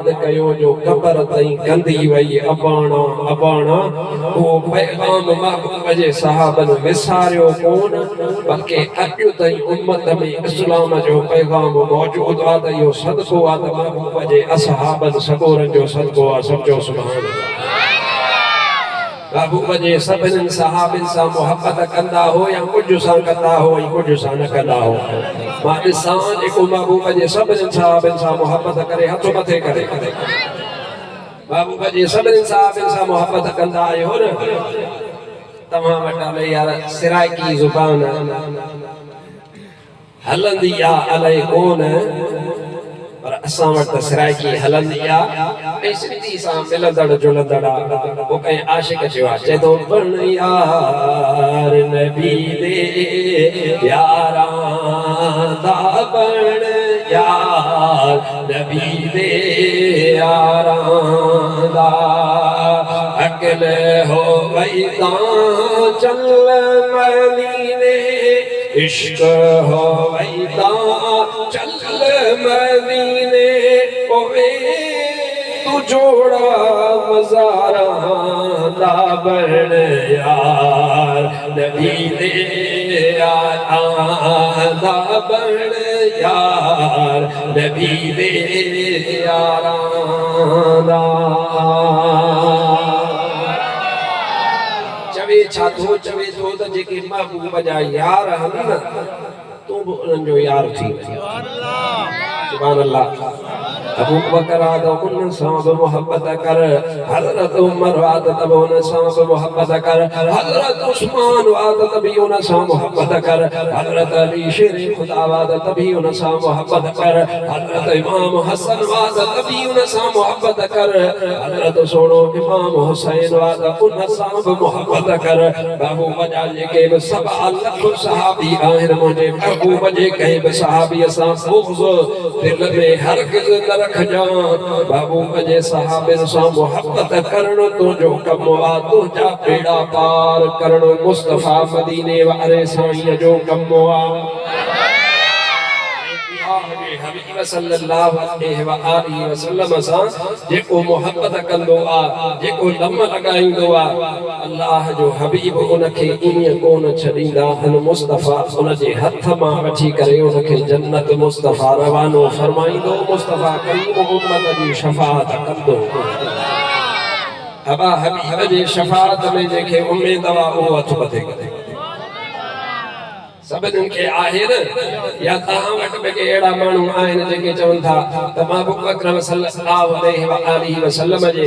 कयो जो कबर तई गंदी वई अबाणा अबाणा वो पैगाम महबूब जे सहाबन विसारियो कोन बल्कि अॼु ताईं उम्मत में इस्लाम जो पैगाम मौजूद आ त इहो सदको आ त महबूब जे असहाबन सगोरन जो सदको आ। समझो सुभान अल्लाह। महबूब जे सभिनी सहाबिन सां मोहब्बत कंदा हो या कुझु सां कंदा हो या कुझु सां न कंदा हो। मां ॾिसां जेको महबूब जे सभिनी सहाबिन सां मोहब्बत करे हथ मथे करे महबूब जे सभिनी सहाबिन सां मोहब्बत कंदा आहियो न तव्हां वटि अले यार सिराइकी ज़ुबान हलंदी आ अलाए कोन पर असां वटि सिराइकी हलंदी आ ऐं सिंधी सां मिलंदड़ जुलंदड़ आ। वो कहीं आशिक चयो आहे चए थो बण यार नबी दे यारां दा बण यार नबी दे यारां दा अकल हो वई तां चल मदीने इश्क हो वई तां चल मदीने ओए तू जोड़ा मज़ारा दा बण यार नबी दे यारां दा बण यार नबी दे यारां दा चवे छा थो चवे थो त जेके महबूब जा यार आहिनि न तूं बि उन्हनि जो यार थी सुभान अल्लाह। अबू बकर आ तो उन सां बि मोहब्बत कर हज़रत उमर आ त उन सां बि मोहब्बत कर हज़रत उस्मान आ त भी उन सां मोहब्बत कर हज़रत अली शेर खुदा आ त भी उन सां मोहब्बत कर हज़रत इमाम हसन आ त भी उन सां मोहब्बत कर हज़रत सोनो इमाम हुसैन आ त उन सां बि मोहब्बत कर। महबूब जा जेके बि सभा लख सहाबी आहिनि मुंहिंजे महबूब जे कंहिं बि सहाबीअ सां बुग़्ज़ दिल में हरगिज़ न रखजां। महबूब जे सहाबिन सां मोहब्बत करणु तुंहिंजो कमु आ तुंहिंजा बेड़ा पार करणु मुस्तफ़ा मदीने वारे साईं जो कमु आ। हबीब सल्लल्लाहु अलैहि व आलिहि वसल्लम सां जेको मोहब्बत कंदो आ जेको दम लॻाईंदो आ अल्लाह जो हबीब उनखे ईअं कोन छॾींदा आहिनि। मुस्तफ़ा उनजे हथ मां वठी करे उनखे जन्नत मुस्तफ़ा रवानो फरमाईंदो। मुस्तफ़ा करीम उम्मत जी शफ़ाअत कंदो। अबा हबीब जे शफ़ाअत में जेके उम्मीद आ उहो हथ मथे करे सभिनी खे आहे न या तव्हां वटि बि अहिड़ा माण्हू आहिनि जेके चवनि था त महबूब अकरम सल्लल्लाहु अलैहि व आलिहि वसल्लम जे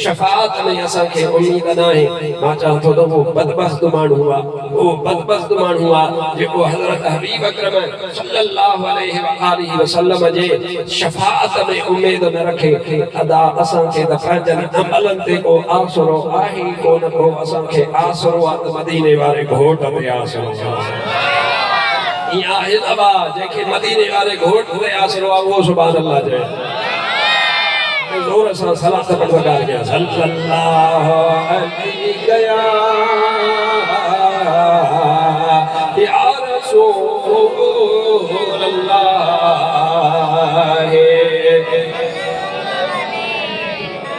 शफ़ाअत में असांखे उम्मीद न आहे। मां चवां थो त उहो बदबख्त माण्हू आहे उहो बदबख्त माण्हू आहे जेको हज़रत हबीब अकरम सल्लल्लाहु अलैहि व आलिहि वसल्लम जे शफ़ाअत में उम्मीद न रखे। अदा असांखे त पंहिंजनि अमलनि ते को आसरो आहे ई कोन को असांखे आसरो आहे त मदीने वारे घोट ते आसरो अबा जेके मदीने वाले घोट ते आसरो आ वो सुभान अल्लाह जय जोर से सलात पढ़ लगा गया सल्लल्लाहु अलैहि या रसूल अल्लाह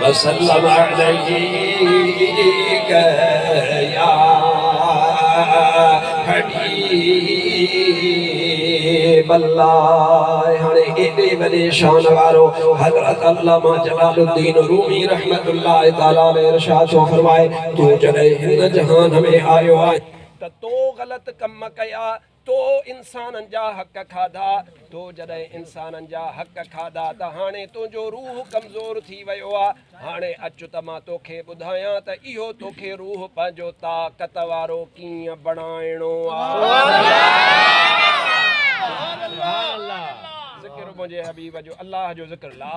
वसल्लम अलैहि या हबीब अल्लाह। हाणे एॾे वॾे शान वारो हज़रत अल्लामा जलालुद्दीन रूमी रहमतुल्लाह तआला अलैहि इरशाद फरमाए तू जॾहिं हिन जहान में आयो आहे त तो ग़लत कम कया तो इंसाननि जा हक़ खाधा तो जॾहिं इंसाननि जा हक़ खाधा त हाणे तुंहिंजो रूह कमज़ोर थी वियो आहे। हाणे अचु त मां तोखे ॿुधायां त इहो तोखे रूह पंहिंजो ताक़त वारो कीअं बणाइणो आहे। ज़िक्र मुंहिंजे हबीब जो अल्लाह जो ज़िक्र ला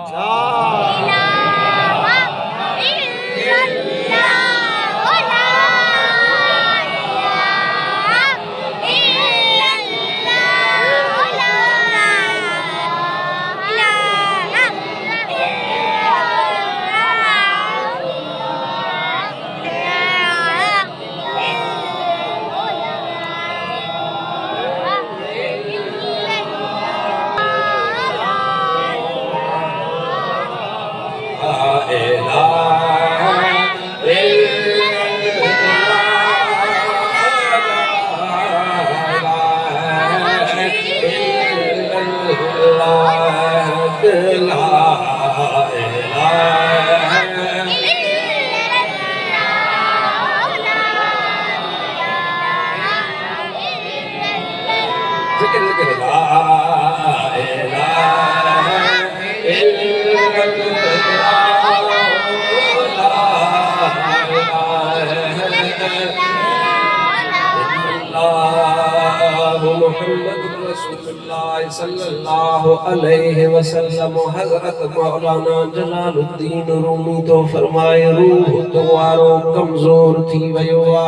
सल्लल्लाहु अलैहि वसल्लम हजरत मौलाना जलालुद्दीन रूमी तो फरमाए रूह तुम्हारो कमजोर थी वयो आ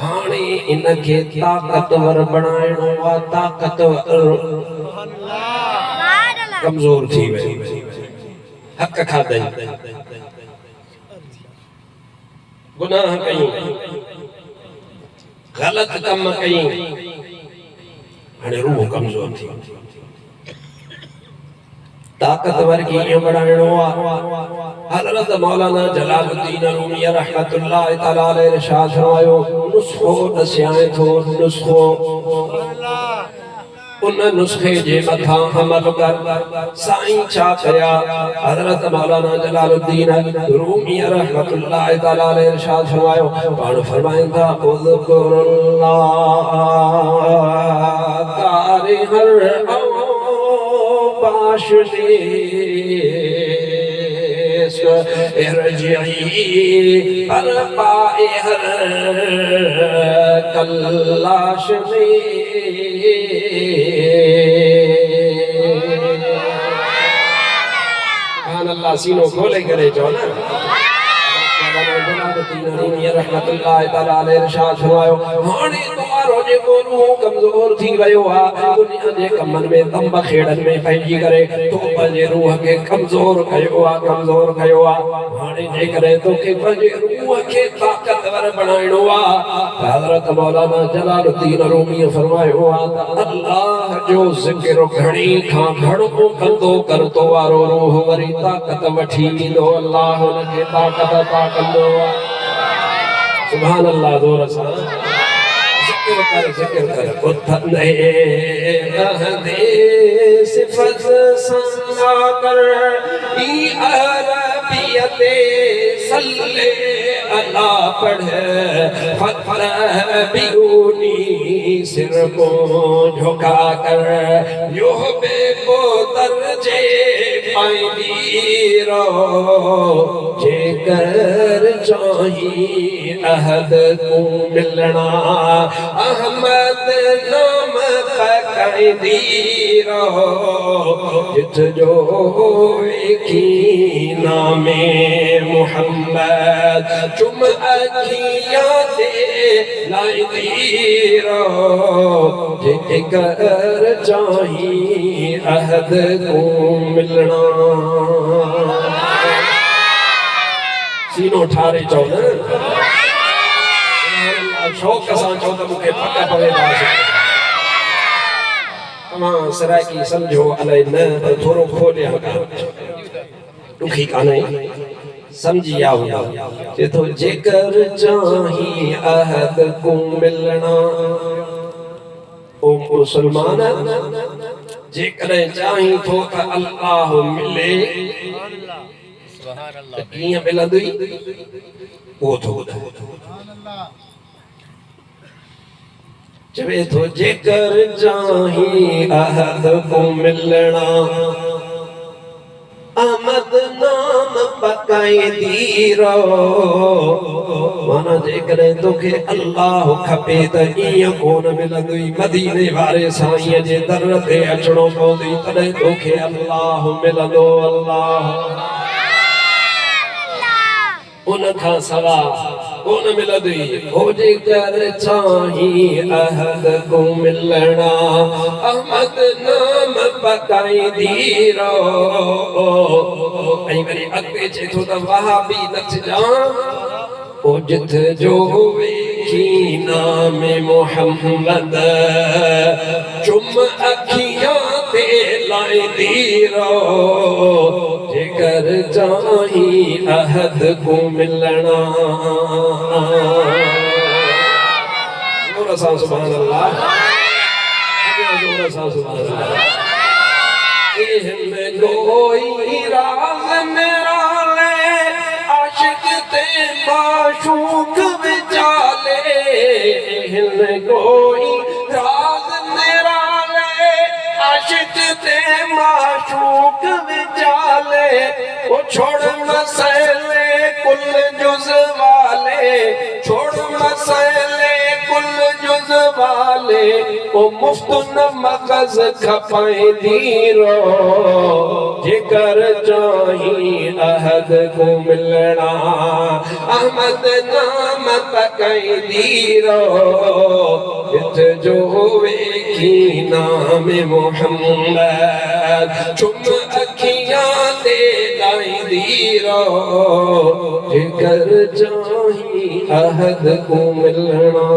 हाणे इनखे ताकतवर बनाइणो आ ताकतवर कमजोर थी वई हक खाधई गुनाह कयूं गलत कम कयूं हाणे रूह कमजोर थी ताकतवर कीअं बढ़ाइणो आहे हज़रत मौलाना जलालुद्दीन रूमी रहमतुल्लाह तआला अलैहि इरशाद फरमायो नुस्खो दस्याए थो नुस्खो उन नुस्खे जे मथा अमल कर साईं छा कया हज़रत मौलाना जलालुद्दीन रूमी रहमतुल्लाह तआला अलैहि इरशाद फरमायो पाण फरमाइंदा उज़कुरुल्लाह कारी हर बाशनी इरजिई पर पाए हर कल्लाश में अल्लाह सीनो खोले करे जो ना रहमतुल्लाह तआला अलैहि इरशाद फरमायो हाणे तुम्हारो जेको रूह कमजोर थी वयो आ दुनिया जे कमन में तंब खेड़न में पइजी करे तो पंहिंजे रूह खे कमजोर कयो आ हाणे जे करे तोखे पंहिंजे रूह खे ताकतवर बनाइणो आ हज़रत मौलाना जलालुद्दीन रूमी फरमायो आ अल्लाह जो ज़िक्र घणी खां घणो कंदो करतो वारो रूह वरी ताकत वठी ईंदो अल्लाह हुनखे ताकत अता कंदो आ सुभान अल्लाह जोर सां जिक्र कर उथंदे रहंदे सिफ़त संगा कर ई अरबियत सल्ले अला पढ़ फतह बिऊनी सिर को झुका कर यो बेको दर्जे पाईंदी रो जेकर चाही अहद को मिलना अहमद नाम पकाईंदी रो जित जो वेखी नामे मुहम्मद चुम अखियां दे लाईंदी रो जेकर चाही अहद को मिलना सीनो ठारे चो न शौक़ सां चो त मूंखे पक पवे तव्हां सराइकी सम्झो अलाए न पर थोरो खोलिया ॾुखी कान्हे समझी आओ जे तो जेकर चाही अहद को मिलना ओ मुसलमान जेकर चाही थो त अल्लाह मिले सुभान अल्लाह कीअं मिलंदी वो थो चवे थो जेकर चाही अहद को मिलना अहमद नाम पकाईंदी रो माना जेकर तोखे अल्लाह खपे त ईअं कोन मिलंदी मदीने वारे साईं जे दर ते अचणो पवंदी तॾहिं तोखे अल्लाह मिलंदो अल्लाह उन खां सवा कोन मिलंदी हो जेकर चाही अहद को मिलना अहमद नाम पकाईंदी रो ऐं वरी अॻिते चए थो त वहाबी नचजा ओ जिथ जो वेखी नामे मुहम्मद चुम अखियां ते लाईंदी रो जेकर चाही अहद को मिलना जोर सां सुभान अल्लाह जोर सां सुभान अल्लाह इहम कोई राज मेरा ले आशिक ते माशूक विचाले इहम कोई राज मेरा ले आशिक ते माशूक विचाले वो छोड़ मसले कुल जुज़ वाले छोड़ मसले कुल जुज वाले ओ मुफ्त न मगज खपाए दीरो जिगर चाही अहद को मिलना अहमद नाम तकई दीरो इत जो वेखी नाम मोहम्मद चुम अखियां दे लाई दीरो जिगर चाही अहद को मिलना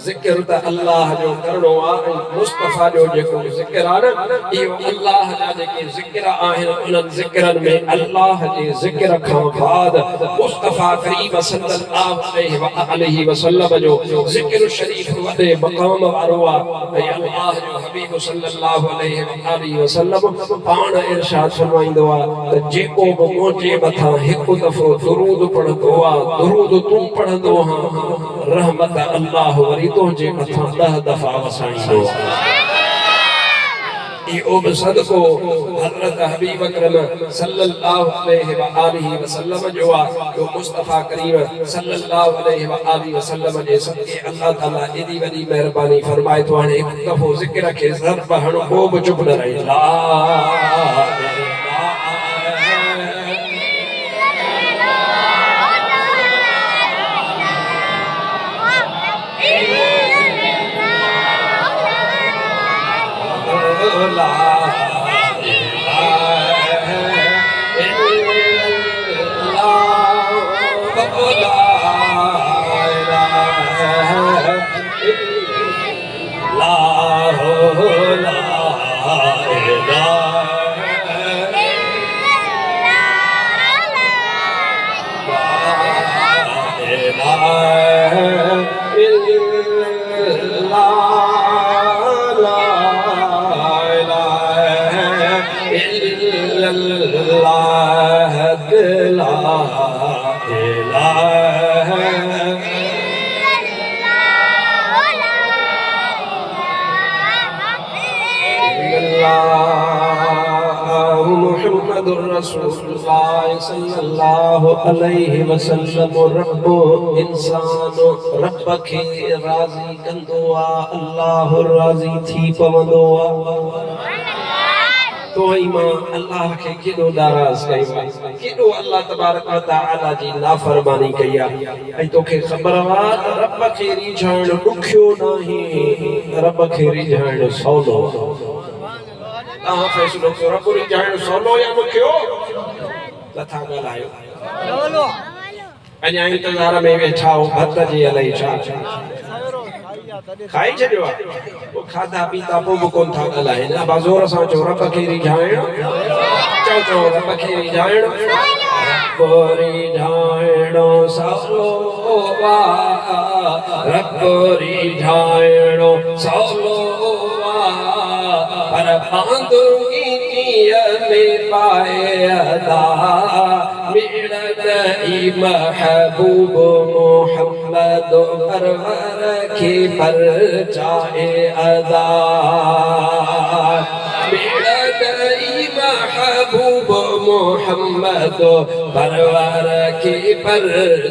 जिक्र त अल्लाह जो करणो आहे मुस्तफा जो जेको जिक्र आहे न इहो अल्लाह जा जेके जिक्र आहिनि उन्हनि जिक्रनि में अल्लाह जे जिक्र खां बाद मुस्तफा करीम सल्लल्लाहु अलैहि वसल्लम जो जिक्र शरीफ वॾे मक़ाम वारो आहे ऐं अल्लाह जो हबीब सल्लल्लाहु अलैहि वसल्लम पाण इरशाद फरमाईंदो आहे त जेको बि मुंहिंजे मथां हिकु दफ़ो दुरूद पढ़ंदो आहे दुरूद तूं पढ़ंदो आहीं रहमत अल्लाह वरी तुझे मथा 10 दफा वसाईंदो इहो बि सदको हज़रत हबीब अकरम सल्लल्लाहु अलैहि वसल्लम जो आहे जो मुस्तफा करीम सल्लल्लाहु अलैहि वसल्लम जे सदके अल्लाह ताला एडी वडी मेहरबानी फरमाए तो हाणे हिकु दफ़ो ज़िक्र खे ज़र्ब हणो को बि चुप न रहे ला सल्लल्लाहु अलैहि वसल्लम रब्बो इंसान रब खे राज़ी कंदो आहे अल्लाह राज़ी थी पवंदो आहे तो मां अल्लाह खे केॾो नाराज़ कयो आहे केॾो अल्लाह तबारक व तआला जी नाफ़रमानी कई आहे ऐं तोखे ख़बर आहे त रब खे रिझाइण ॾुखियो नाहे रब खे रिझाइण सवलो तव्हां फ़ैसिलो कयो रब रिझाइण सवलो या ॾुखियो लथा ॻाल्हायो अञा इंतज़ार में वेठा हो भत जी अलाई छा खाई छॾियो आहे पोइ खाधा पीता पोइ बि कोन था ॻाल्हाइनि अब ज़ोर सां चओ रब खे रिझाइण चओ चओ रब खे रिझाइण रब रिझाइण सवलो रब रिझाइण सवलो पर बांदगी में पाए अदा मेरा महबूब मोहम्मद परवर के पर चाहे अदा मेरा महबूब मोहम्मद परवर के पर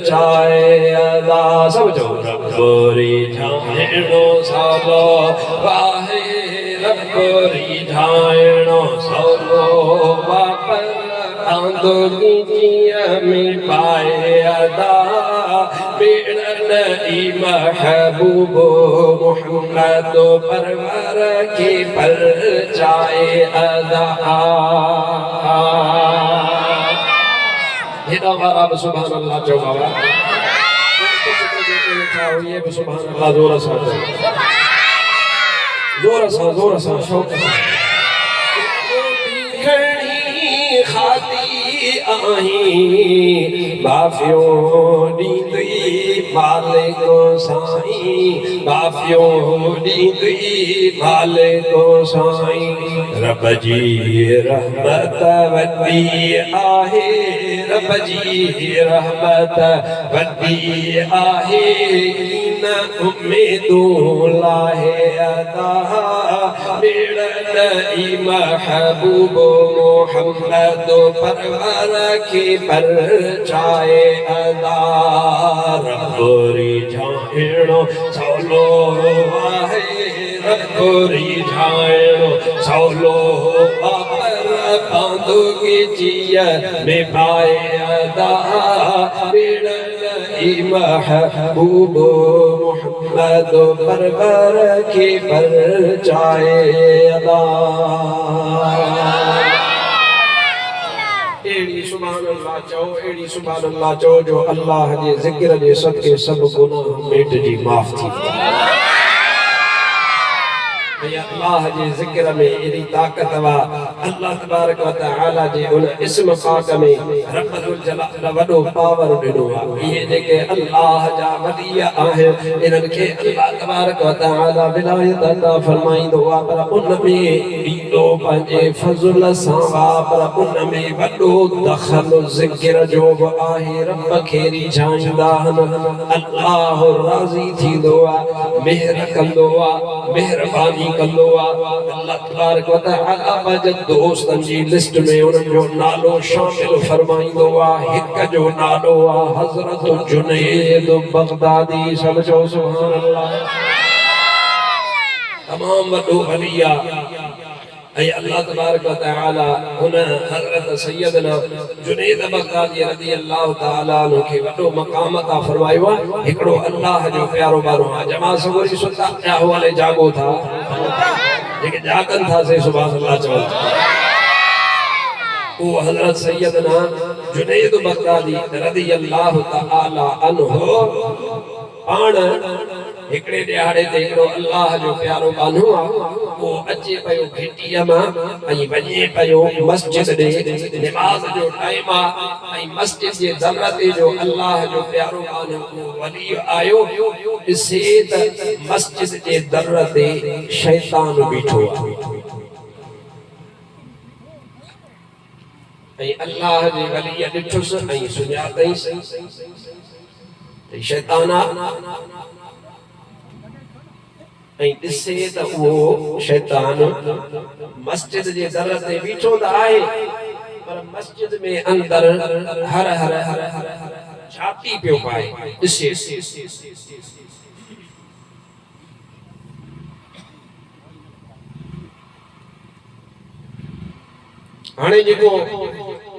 चाहे अदा समझो रब रिझाइणो सवलो वाहे रब रिझाइण सवलो पर बांदगी में पाए अदा मेरा महबूब मोहम्मद परवर के पर चाहे अदा हेॾा वारा बि सुभान अल्लाह चओ बाबा ये बि सुभान अल्लाह ज़ोर सां ज़ोर सां शौक़ सां घणी खाती आहीं माफ़ियो ॾींदी मालिक साईं माफ़ियो ॾींदी मालिक साईं रब जी रहमत वॾी आहे रब जी रहमत वॾी आहे न उम्मीदूं लाहे अदा मेरा महबूब मोहम्मद परवर की परचाए अदार रब्बरी झाइणो सौलो आहे रब्बरी झाइणो सौलो पर बांधो की जिया में पाए अदा महबूब मोहम्मद परवर की परचाए अदा एड़ी सुभान अल्लाह चो एड़ी सुभान अल्लाह चो जो अल्लाह जे जिक्र जे सदके सब गुनाह मिट जी माफ थी अल्लाह जे जिक्र में एड़ी ताकत वा अल्लाह तबारक व तआला जे उन इस्म पाक में रब्बुल जलाल वडो पावर दिनो ये जेके अल्लाह जा वलिया आहे इनन के अल्लाह तबारक व तआला विलायत अता फरमाइंदो आ पर उन में दीदो पंजे फजल सां वा पर उन में वडो दखल जिक्र जो आहे रब खे रिझाईंदा अल्लाह राज़ी थींदो आ मेहर कंदो आ मेहरबानी कंदो आ अल्लाह तबारक व तआला वजद दोस्तन जी लिस्ट में उन जो नालो शामिल फरमाइंदो आ हिक जो नालो आ हजरत जुनैद बगदादी सब जो सुभान अल्लाह तमाम वडो वलिया ऐ अल्लाह तबारक व तआला उन हजरत सैयदना जुनैद बगदादी रज़ी अल्लाह तआला नो के वडो मकाम अता फरमायो एकड़ो अल्लाह जो प्यारो बारो आ जमा सगोरी सुता जा वाले जागो था जेके जागन था से सुभान अल्लाह चवल वो हजरत सैयदना जुनैद बगदादी रज़ी अल्लाह तआला अन्हु पाण एकड़े दिहाड़े ते एकड़ो अल्लाह जो प्यारो बानो आ वो अचे पयो घिटीअ मां ऐं वञे पयो मस्जिद ॾे नमाज़ जो टाइम आ ऐं मस्जिद जे दर ते जो अल्लाह जो प्यारो बानो वली आयो ॾिसे त मस्जिद जे दर ते शैतान बीठो आहे ऐं अल्लाह जे वली ॾिठुसि ऐं सुञातईंसि त शैतान ऐं ॾिसे त उहो शैतान मस्जिद जे दर ते बीठो त आहे पर मस्जिद में अंदर हर हर हर हर छाती पियो पाए ॾिसे हाणे जेको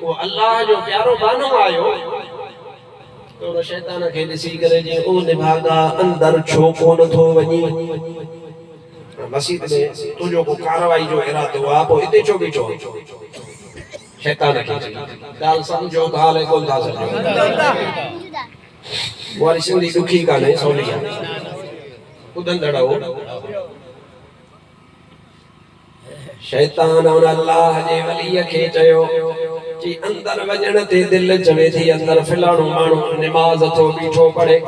वो अल्लाह जो प्यारो बानो आयो तो शैतान के ॾिसी करे जे ओ निभागा अंदर छो कोन थो वञी मस्जिद में तुझो को कार्रवाई जो इरादो आ पो इते छो बीठो शैतान के ॻाल्हि समझो ॻाल्हि कोन था समझो वारी सिंधी दुखी कान्हे सवली आहे ॿुधंदड़ हो शैतान और अल्लाह जे वलीअ खे चयो जी अंदर वञण ते दिल चवे थी अंदर फिलाणो माण्हू नमाज़ थो बीठो पढ़े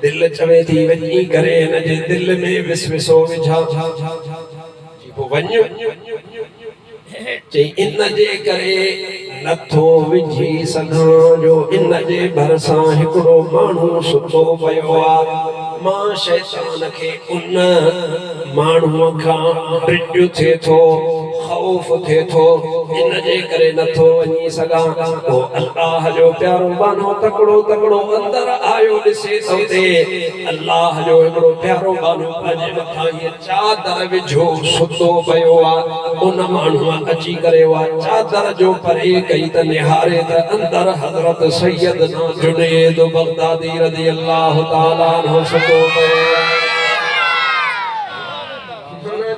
दिल चवे थी वञी करे हिन जे दिल में विसविसो विझा पोइ वञ चई इन जे करे नथो विझी सघां जो इन जे भरसां हिकिड़ो माण्हू सुतो पियो आहे मां शैतान खे उन माण्हूअ खां ड्रिॼ थिए थो खौफ थिए थो इन जे करे नथो वञी सघां पोइ अल्लाह जो प्यारो बानो तकड़ो तकड़ो अंदर आयो ॾिसे थो ते अल्लाह जो हिकिड़ो प्यारो बानो पंहिंजे मथां हीअ चादर विझो सुतो पियो आहे उन माण्हूअ अची करे उहा चादर जो परे कई त निहारे त अंदर हज़रत सैयदना जुनैद बगदादी रज़ी अल्लाह तआला अन्हु सुतो पियो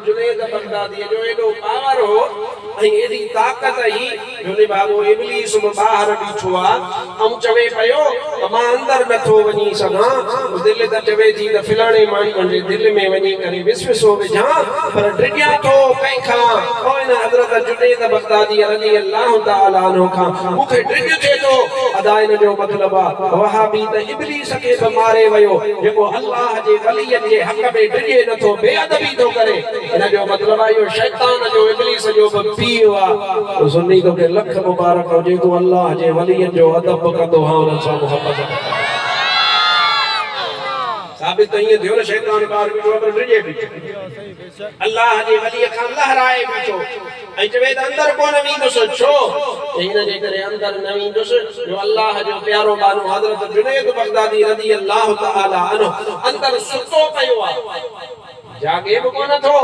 जुनैद बगदादी जो एॾो पावर हो ऐं एॾी ताक़त आई जो निभागो इब्लीस बि ॿाहिरि बीठो आहे ऐं चवे पियो त मां अंदरि नथो वञी सघां दिलि त चवे थी त फिलाणे माण्हूअ जे दिलि में वञी करे विसविसो विझां पर ड्रिॼां थो कंहिंखां हिन हज़रत जुनैद बगदादी रज़ी अल्लाह तआला अन्हु खां मूंखे ड्रिॼ थिए थो अदा इन जो मतिलबु आहे वहाबी त इब्लीस खे बि मारे वियो जेको अल्लाह जे वलीअ जे हक़ में ड्रिॼे नथो बेअदबी थो करे इन जो मतिलबु आहे इहो शैतान जो इब्लीस जो बि पीउ आहे सुन्नी तोखे लख मुबारक हुजे तूं अल्लाह जे वलीअ जो अदब कंदो हा उन्हनि सां मुहबत साबित ईअं थियो न शैतान ॿार बीठो आहे पर ड्रिॼे बीठो अल्लाह जे वली खां लहराए बीठो ऐं चवे त अंदर कोन वेंदुसि छो इन जे करे अंदर न वेंदुसि जो अल्लाह जो प्यारो बानो हज़रत जुनैद बगदादी रज़ी अल्लाह तआला अन्हु अंदर सुतो पियो आहे जागे भी कोन थो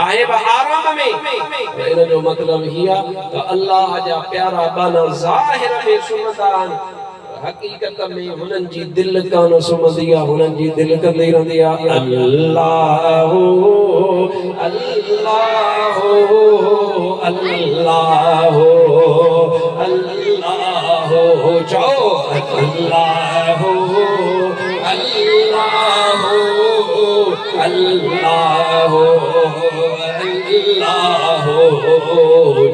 आहे बि आराम में इन जो मतलब ही आहे त अल्लाह जा प्यारा बाना ज़ाहिर में सुनंदा आहिनि हकीकत में हुनन जी दिल कान सुमंदी आहे हुनन जी दिल कंदी रहंदी आहे अल्लाह अल्लाह अल्लाह अल्लाह चओ अल्लाह अल्लाह अल्लाह अल्लाह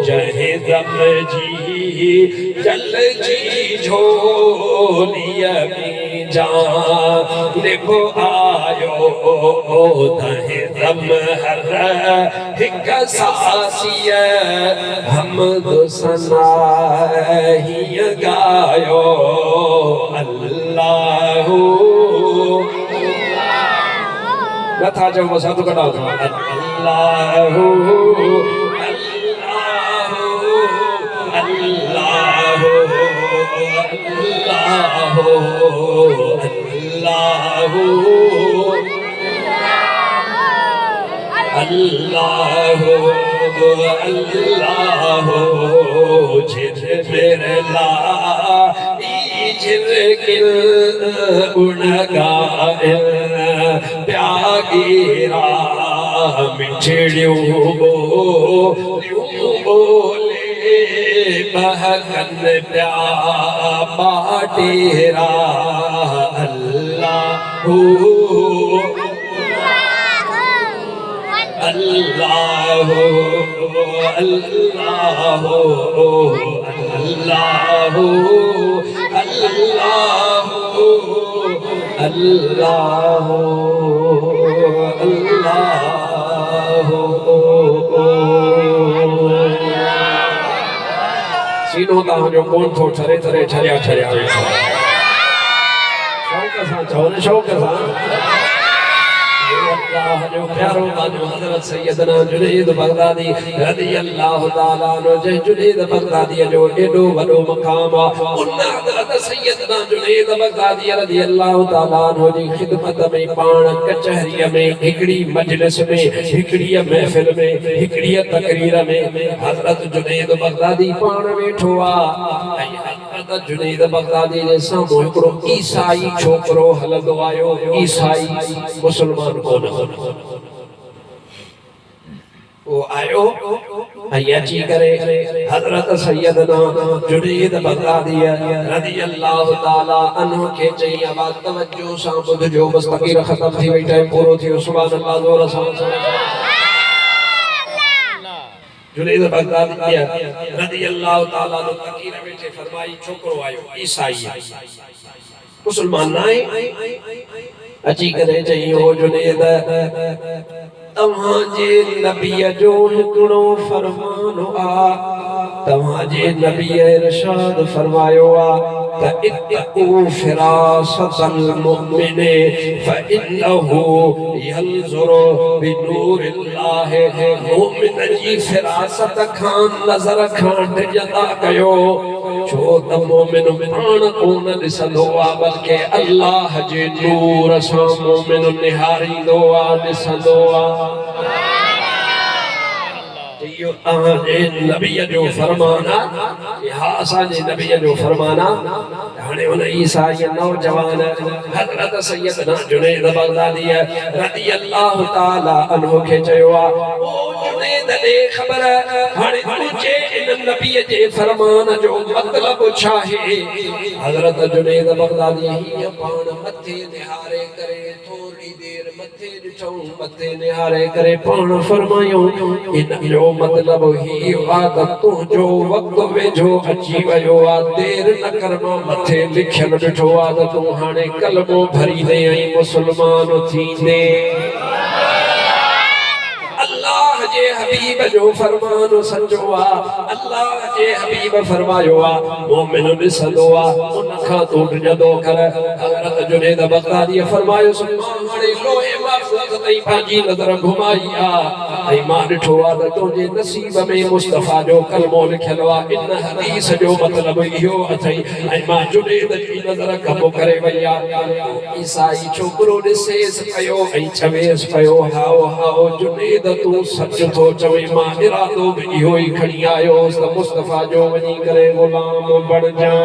जहे दम जी जल जी झोलिया में जान लिखो आयो तहे दम हर हिक सासिया हमद सना ही गायो अल्लाह नथा जो बस हाथ कटाओ अल्लाह अल्लाह अल्लाह अल्लाह झिर बिरला झिर किल उणगाए प्यागीरा मिठड़ियों बोले बहकन प्या बाटेरा अल्लाह अल्लाह अल्लाह अल्लाह अल्लाह अल्लाह अल्लाह सीनो तां जो कोन थो ठरे ठरे ठरिया ठरिया शौक़ सां चओ न शौक़ सां अल्लाह जो प्यारो बानो हज़रत सैयदना जुनैद बगदादी रज़ी अल्लाह तआला अन्हु जे जुनैद बगदादी जो एडो वडो मकाम आ उन हज़रत सैयदना जुनैद बगदादी रज़ी अल्लाह तआला अन्हु जी खिदमत में पाण कचहरी में हिकड़ी मजलिस में हिकड़ी महफिल में हिकड़ी तकरीर में हज़रत जुनैद बगदादी पाण वेठो आ हज़रत जुनैद बगदादी जे साम्हूं हिकड़ो ईसाई छोकरो हलंदो आयो ईसाई मुसलमान वो आयो अची करे हज़रत सैयदना जुनैद बगदादी रज़ी अल्लाह तआला अन्हु के चई आवाज तवज्जो सां ॿुधजो बस तक़रीर ख़त्म थी वई टाइम पूरो थियो सुभान अल्लाह ज़ोर सां जुनैद बगदादी रज़ी अल्लाह तआला नो तक़रीर वेठे फरमाई छोकरो आयो ईसाई मुसलमान नाहे अची करे चई हो जुनैद तव्हांजे नबीअ जो हिकिड़ो फरमान आ तव्हांजे नबीअ इरशाद फरमायो आ त इत्तक़ू फिरासतल मुमिन फइन्नहु यंज़ुरु बिनूरिल्लाह मुमिन जी फिरासत खां नज़र खां डिजंदा कयो छो त मोमिन पाण कोन ॾिसंदो आ बल्कि अल्लाह जे नूर सां मोमिन निहारींदो आ ॾिसंदो आ यो तव्हांजे नबीअ जो फरमान आहे हा असांजे नबीअ जो फरमान आहे हाणे हुन ईसाई नौजवान हज़रत सैयदना जुनैद बगदादी रज़ी अल्लाह तआला अन्हु खे चयो आहे ओ जुनैद दे ख़बर हाणे तुंहिंजे इन नबीअ जे फरमान जो मतलब छा आहे हज़रत जुनैद बगदादी हीअ पाण मथे निहारे करे थोड़ी देर मथे ॾिठो मथे निहारे करे पाण फरमायो इन जो मतलब ही आदत तुंहिंजो वक्त वेझो अची वियो आ देर न कर मां मथे लिखियल ॾिठो आ त तूं हाणे कलमो भरींदे ऐं मुसलमान थींदे अल्लाह जे हबीब जो फरमान सचो आ अल्लाह जे हबीब फरमायो आ मोमिन ॾिसंदो आ उन खां तूं डिजंदो कर हज़रत जुनैद बगदादी फरमायो हाणे लोहे महफूज़ तई भाजी नजर घुमाई आ ऐं मां ॾिठो आ त तुंहिंजे नसीब में मुस्तफ़ा जो कलमो लिखियल आहे इन हदीस जो मतिलबु इहो अथई ऐं मां जुनेद जी नज़र कमु करे वई आहे ईसाई छोकिरो ॾिसेसि पियो ऐं चवेसि पियो हाओ हाओ जुनेद तूं सच थो चवे मां इरादो बि इहो ई खणी आयोसि त मुस्तफ़ा जो वञी करे गुलाम बणजां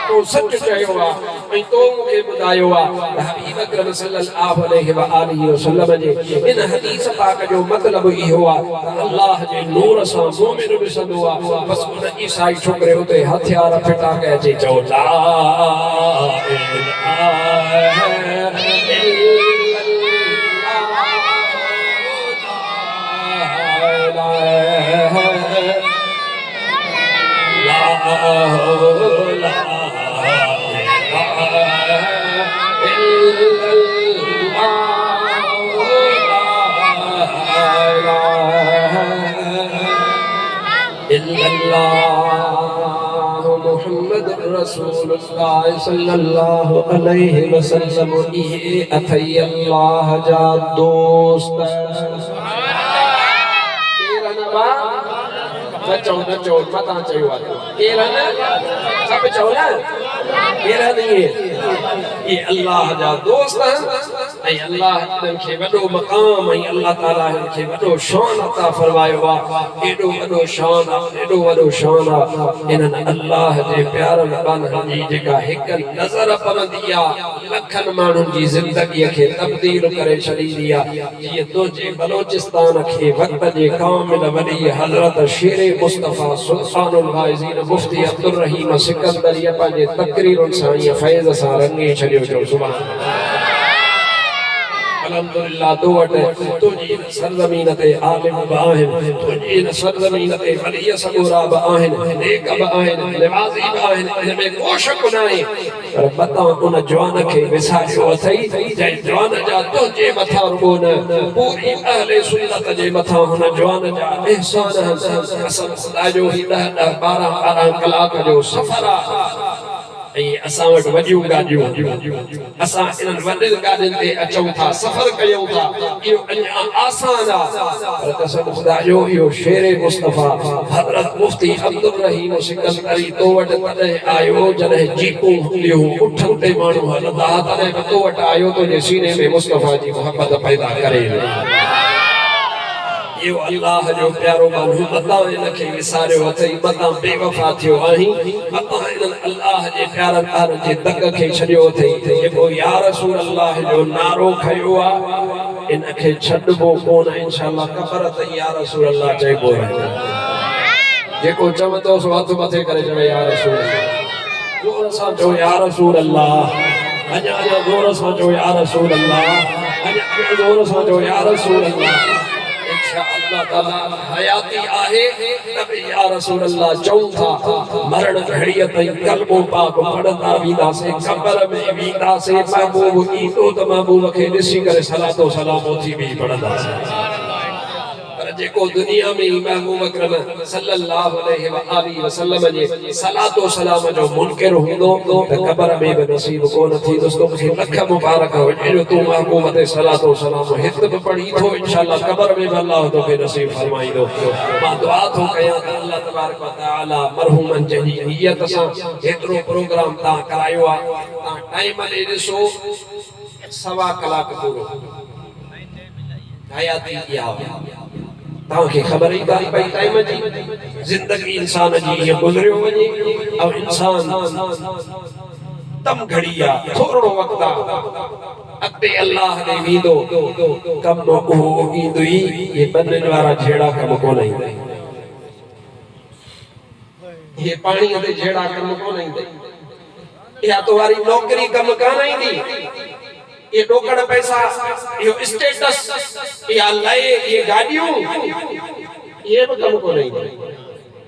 तो सच चयो आहे ऐं तो मूंखे ॿुधायो आहे त हबीब अकरम सल्लल्लाहु अलैहि व आलिहि वसल्लम जे इन हदीस पाक जो मतिलबु इहो आहे त अल्लाह जे नूर सां मोमिन ॾिसंदो आहे बसि उन ईसाई छोकिरे उते हथियार फिटा के अची चओ ला रसूलुल्लाह सल्लल्लाहु अलैहि वसल्लम इहे अथई अल्लाह जा दोस्त केरन बा नचो मता चयो आहे केरन सब चओ न केरन ये अल्लाह जा दोस्त ऐं अल्लाह इन्हनि खे वॾो मक़ाम ऐं अल्लाह ताला हिन खे वॾो शान अता फरमायो आहे एॾो वॾो शान आहे एॾो वॾो शान आहे इन्हनि अल्लाह जे प्यारनि बाननि जी जेका हिकु नज़र पवंदी आहे लखनि माण्हुनि जी ज़िंदगीअ खे तब्दील करे छॾींदी आहे जीअं तुंहिंजे बलोचिस्तान खे वक़्त जे कामिल वली हज़रत शेर मुस्तफ़ा सुल्तानुल वाइज़ीन मुफ्ती अब्दुल रहीम सिकंदरीअ पंहिंजे तक़रीरुनि सां ईअं फैज़ सां रंगे छॾियो जो सुभान अल्हम्दुलिल्लाह तो वटि तुंहिंजी सरज़मीन ते आलिम बि आहिनि तुंहिंजी सरज़मीन ते वली सॻोरा बि आहिनि नेक बि आहिनि निवाज़ी बि आहिनि हिन में को शक न आहे पर मतां उन जवान खे विसारियो अथई जंहिं जवान जा तुंहिंजे मथां रुॻो न पूरी अहले सुन्नत जे मथां हुन जवान जा इहसान आहिनि असां खुदा जो ही 10-12 कलाक जो सफ़र आहे असां वटि वॾियूं गाॾियूं असां इन्हनि वॾनि गाॾियुनि ते अचूं था सफ़र कयूं था इहो अञा आसान आहे पर कसम ख़ुदा जो इहो शेर मुस्तफ़ा हज़रत मुफ्ती अब्दुल रहीम सिकंदरी तो वटि तॾहिं आयो जॾहिं जीपूं हूंदियूं उठनि ते माण्हू हलंदा तॾहिं बि तो वटि आयो तुंहिंजे सीने में मुस्तफ़ा जी मोहबत पैदा करे यो अल्लाह जो प्यारो बानू मता इनखे विसारियो अथई मता बेवफा थियो आहीं मता इन अल्लाह जे प्यारनि तार जे दग खे छॾियो अथई जेको या रसूल अल्लाह जो नारो खयो आहे इनखे छॾिबो कोन इंशाअल्लाह क़बर ते या रसूल अल्लाह चइबो रहे जेको चवंदो सो हथ मथे करे चवे या रसूल जोर सां चओ या रसूल अल्लाह अञा जोर सां चओ या रसूल अल्लाह अञा जोर सां चओ या रसूल अल्लाह अल्लाह ताला हयाती आहे तब या रसूल अल्लाह चऊं था मरण घड़ीअ ताईं कलमो पाक पढ़ंदा वेंदासीं क़बर में वेंदासीं महबूब ईंदो त महबूब खे ॾिसी करे सलातो सलाम थी बि पढ़ंदासीं पर जेको दुनिया में महबूब अकरम सल्लल्लाहु अलैहि व आलिहि वसल्लम जे सलातो सलाम जो मुनकिर हूंदो त क़बर में बि नसीब कोन थी दोस्तो मूंखे लख मुबारक हुजे तूं महबूब ते सलातो सलाम हित बि पढ़ी थो इंशाअल्लाह क़बर में बि अल्लाह तोखे नसीब फरमाईंदो मां दुआ थो कयां त अल्लाह तबारक व तआला मरहूमन जी नियत सां एतिरो प्रोग्राम तव्हां करायो आहे तव्हां टाइम ॾे ॾिसो 1.25 कलाक पूरो हयाती इहा तव्हांखे ख़बर ई कान पई टाइम जी ज़िंदगी इंसान जी हीअं गुज़रियो वञे ऐं इंसान तम घड़ी आहे थोरो वक़्तु आहे अॻिते अल्लाह ॾे वेंदो कमु उहो ईंदो ई इहे बदलनि वारा जहिड़ा कम कोन ईंदा इहे पाणीअ ते जहिड़ा कम कोन ईंदा इहा तो वारी नौकरी कम कान ईंदी ये डोकड़ पैसा यो स्टेटस या लय ये गाड़ियों ये भी कम को नहीं